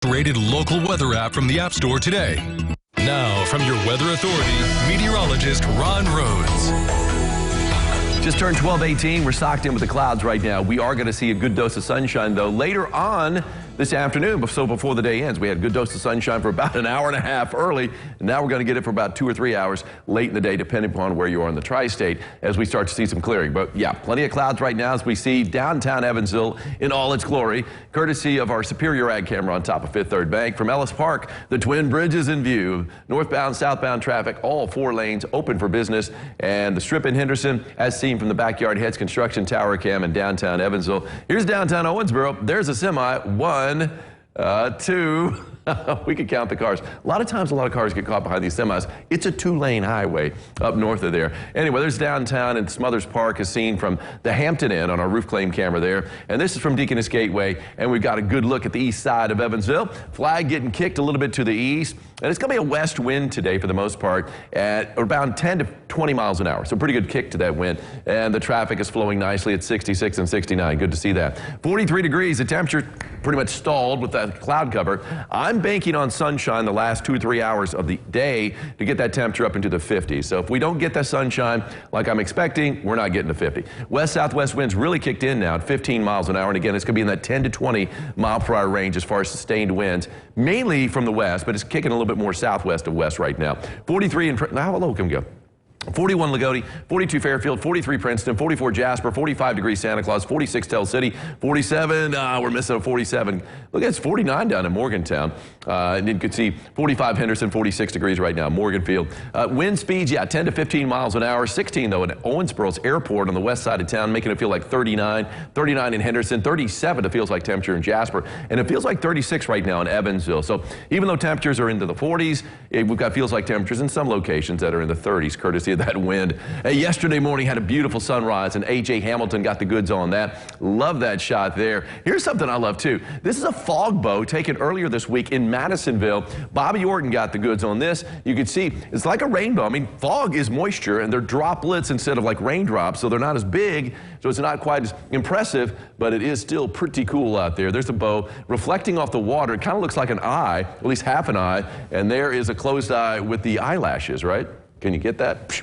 Rated local weather app from the App Store today. Now, from your weather authority, meteorologist Ron Rhodes. Just turned 12:18. We're socked in with the clouds right now. We are going to see a good dose of sunshine, though, later on this afternoon. So before the day ends, we had a good dose of sunshine for about an hour and a half early. And now we're going to get it for about 2 or 3 hours late in the day, depending upon where you are in the tri-state, as we start to see some clearing. But yeah, plenty of clouds right now as we see downtown Evansville in all its glory, courtesy of our Superior Ag camera on top of Fifth Third Bank. From Ellis Park, the Twin Bridges in view. Northbound, southbound traffic, all 4 lanes open for business. And the strip in Henderson, as seen from the backyard heads construction tower cam in downtown Evansville. Here's downtown Owensboro. There's a semi. 1, 2. We could count the cars. A lot of times, a lot of cars get caught behind these semis. It's a 2-lane highway up north of there. Anyway, there's downtown, and Smothers Park is seen from the Hampton Inn on our roof claim camera there. And this is from Deaconess Gateway, and we've got a good look at the east side of Evansville. Flag getting kicked a little bit to the east. And it's going to be a west wind today for the most part at around 10 to 20 miles an hour. So pretty good kick to that wind. And the traffic is flowing nicely at 66 and 69. Good to see that. 43 degrees. The temperature pretty much stalled with that cloud cover. I'm banking on sunshine the last 2 or 3 hours of the day to get that temperature up into the 50s. So if we don't get that sunshine like I'm expecting, we're not getting to 50. West-southwest winds really kicked in now at 15 miles an hour. And again, it's going to be in that 10 to 20 mile per hour range as far as sustained winds, mainly from the west, but it's kicking a little bit more southwest of west right now. 43 and how low can we go? 41 Lagodi, 42 Fairfield, 43 Princeton, 44 Jasper, 45 degrees Santa Claus, 46 Tell City, 47, we're missing a 47. Look, it's 49 down in Morgantown. And you can see 45 Henderson, 46 degrees right now, Morganfield. Wind speeds, yeah, 10 to 15 miles an hour, 16 though at Owensboro's Airport on the west side of town, making it feel like 39, 39 in Henderson, 37 it feels like temperature in Jasper, and it feels like 36 right now in Evansville. So even though temperatures are into the 40s, we've got feels like temperatures in some locations that are in the 30s, courtesy of that wind. Yesterday morning had a beautiful sunrise, and A.J. Hamilton got the goods on that. Love that shot there. Here's something I love too. This is a fog bow taken earlier this week in Madisonville. Bobby Orton got the goods on this. You can see it's like a rainbow. I mean, fog is moisture, and they're droplets instead of like raindrops, so they're not as big, so it's not quite as impressive, but it is still pretty cool out there. There's a bow reflecting off the water. It kind of looks like an eye, at least half an eye, and there is a closed eye with the eyelashes, right? Can you get that?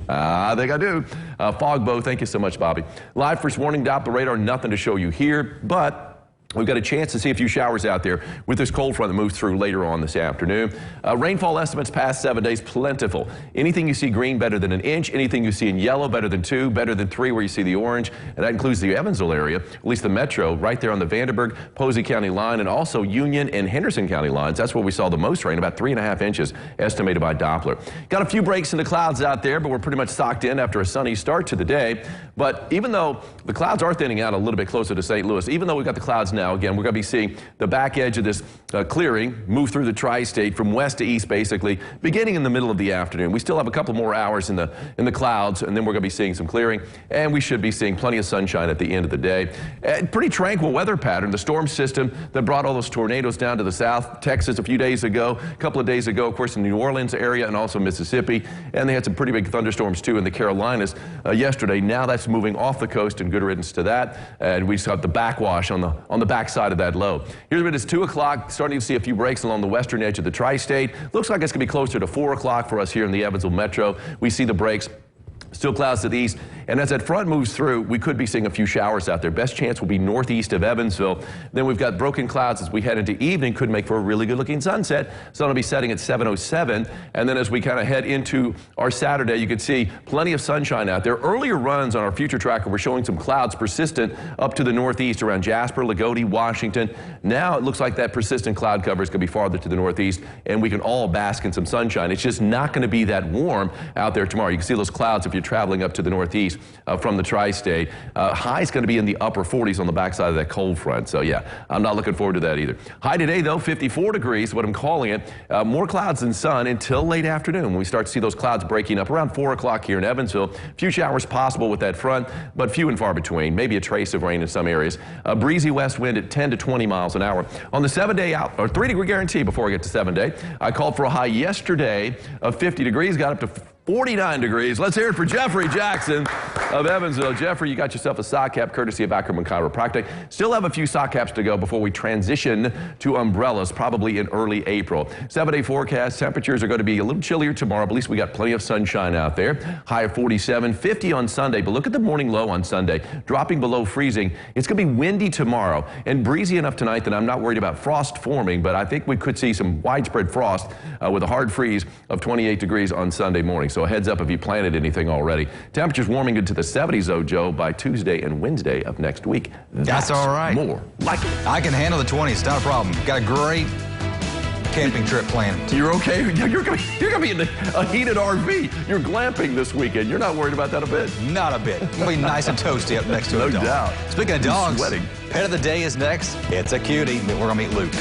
I think I do. Fog bow, thank you so much, Bobby. Live first warning, Doppler radar, nothing to show you here, but we've got a chance to see a few showers out there with this cold front that moves through later on this afternoon. Rainfall estimates past 7 days, plentiful. Anything you see green, better than an inch. Anything you see in yellow, better than 2, better than 3 where you see the orange. And that includes the Evansville area, at least the metro, right there on the Vanderburgh, Posey County line, and also Union and Henderson County lines. That's where we saw the most rain, about 3.5 inches estimated by Doppler. Got a few breaks in the clouds out there, but we're pretty much socked in after a sunny start to the day. But even though the clouds are thinning out a little bit closer to St. Louis, even though we've got the clouds now, again, we're going to be seeing the back edge of this clearing move through the tri-state from west to east, basically, beginning in the middle of the afternoon. We still have a couple more hours in the clouds, and then we're going to be seeing some clearing, and we should be seeing plenty of sunshine at the end of the day. Pretty tranquil weather pattern. The storm system that brought all those tornadoes down to the south, Texas a few days ago, a couple of days ago, of course, in the New Orleans area and also Mississippi, and they had some pretty big thunderstorms, too, in the Carolinas yesterday. Now that's moving off the coast, and good riddance to that, and we saw the backwash on the backside of that low. Here's what it's 2 o'clock, starting to see a few breaks along the western edge of the tri-state. Looks like it's going to be closer to 4 o'clock for us here in the Evansville metro. We see the breaks. Still clouds to the east, and as that front moves through, we could be seeing a few showers out there. Best chance will be northeast of Evansville. Then we've got broken clouds as we head into evening, could make for a really good-looking sunset. Sun will be setting at 7:07, and then as we kind of head into our Saturday, you can see plenty of sunshine out there. Earlier runs on our future tracker were showing some clouds persistent up to the northeast around Jasper, Lagodi, Washington. Now it looks like that persistent cloud cover is going to be farther to the northeast, and we can all bask in some sunshine. It's just not going to be that warm out there tomorrow. You can see those clouds if you're traveling up to the northeast from the tri-state. High is going to be in the upper 40s on the backside of that cold front. So yeah, I'm not looking forward to that either. High today though, 54 degrees, what I'm calling it. More clouds than sun until late afternoon when we start to see those clouds breaking up around 4 o'clock here in Evansville. A few showers possible with that front, but few and far between. Maybe a trace of rain in some areas. A breezy west wind at 10 to 20 miles an hour. On the 7-day out, or 3-degree guarantee before we get to 7-day, I called for a high yesterday of 50 degrees, got up to 49 degrees. Let's hear it for Jeffrey Jackson of Evansville. Jeffrey, you got yourself a sock cap courtesy of Ackerman Chiropractic. Still have a few sock caps to go before we transition to umbrellas, probably in early April. 7-day forecast, temperatures are going to be a little chillier tomorrow, but at least we got plenty of sunshine out there. High of 47, 50 on Sunday, but look at the morning low on Sunday, dropping below freezing. It's going to be windy tomorrow and breezy enough tonight that I'm not worried about frost forming, but I think we could see some widespread frost with a hard freeze of 28 degrees on Sunday morning. So a heads up if you planted anything already. Temperatures warming into the 70s, though, Joe, by Tuesday and Wednesday of next week. That's all right. More like it. I can handle the 20s. It's not a problem. Got a great camping trip planned. You're okay? You're gonna be in a heated RV. You're glamping this weekend. You're not worried about that a bit? Not a bit. It'll be nice and toasty up next to a dog. No doubt. Speaking of dogs, Sweating. pet of the day is next. It's a cutie. We're going to meet Luke.